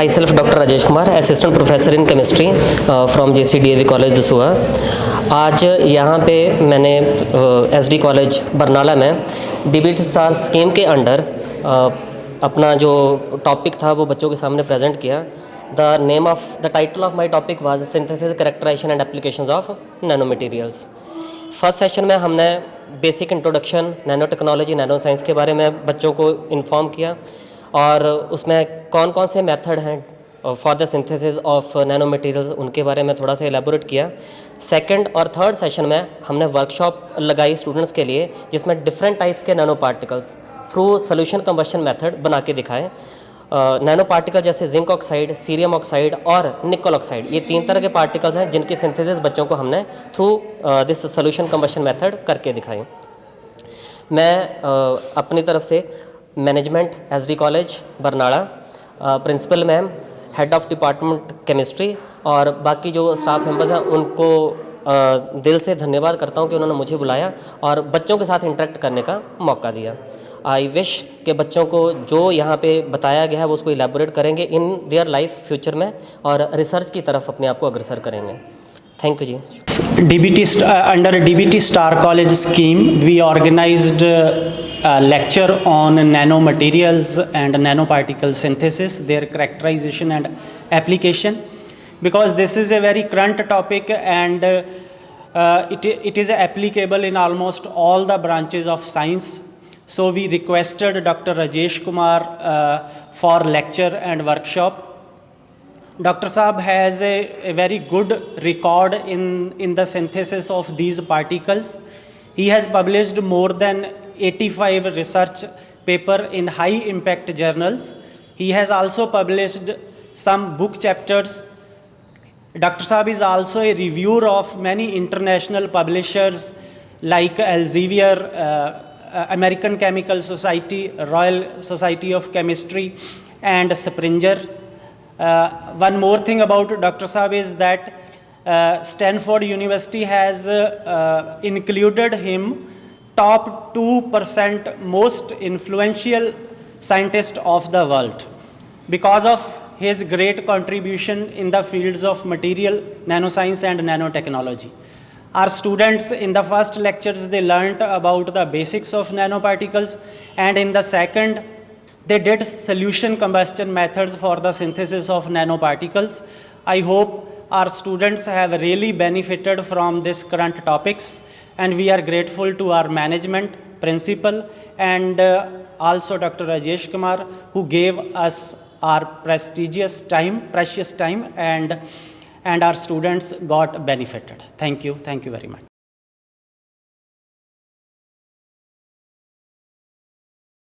Myself Dr. Rajesh Kumar, Assistant Professor in Chemistry from JCDAV College Dasuya. आज यहाँ पे मैंने SD कॉलेज बरनाला में डिबेट स्टार स्कीम के अंडर अपना जो टॉपिक था वो बच्चों के सामने प्रेजेंट किया। The title of my topic was synthesis, characterisation and applications of nano materials. First session में हमने basic introduction nano technology, nano science के बारे में बच्चों को इन्फॉर्म किया और उसमें कौन कौन से मेथड हैं for the synthesis of nano materials उनके बारे में थोड़ा सा एलेबोरेट किया। सेकंड और थर्ड सेशन में हमने वर्कशॉप लगाई स्टूडेंट्स के लिए, जिसमें डिफरेंट टाइप्स के nano particles through solution combustion method बना के दिखाएं। नैनो पार्टिकल जैसे जिंक ऑक्साइड, सीरियम ऑक्साइड और निकल ऑक्साइड, ये 3 तरह के पार्टिकल्स हैं जिनकी सिंथेसिस बच्चों को हमने through this solution combustion method करके दिखाई। मैं अपनी तरफ से management SD college Barnala, principal ma'am, head of department chemistry और बाकी जो स्टाफ मेंबर्स हैं उनको दिल से धन्यवाद करता हूं कि उन्होंने मुझे बुलाया और बच्चों के साथ इंटरेक्ट करने का मौका दिया। आई विश कि बच्चों को जो यहाँ पे बताया गया है वो उसको इलेबोरेट करेंगे इन देयर लाइफ फ्यूचर में और रिसर्च की तरफ अपने आप को अग्रसर करेंगे। Thank you ji. Under DBT Star College scheme, we organized a lecture on nanomaterials and nanoparticle synthesis, their characterization and application, because this is a very current topic and it is applicable in almost all the branches of science. So we requested Dr. Rajesh Kumar for lecture and workshop. Dr. Saab has a very good record in the synthesis of these particles. He has published more than 85 research paper in high impact journals. He has also published some book chapters. Dr. Saab is also a reviewer of many international publishers like Elsevier, American Chemical Society, Royal Society of Chemistry and Springer. One more thing about Dr. Saab is that Stanford University has included him top 2% most influential scientist of the world because of his great contribution in the fields of material, nanoscience and nanotechnology. Our students in the first lectures, they learnt about the basics of nanoparticles, and in the second they did solution combustion methods for the synthesis of nanoparticles. I hope our students have really benefited from this current topics, and we are grateful to our management, principal, and also Dr. Rajesh Kumar, who gave us our precious time, and our students got benefited. Thank you very much.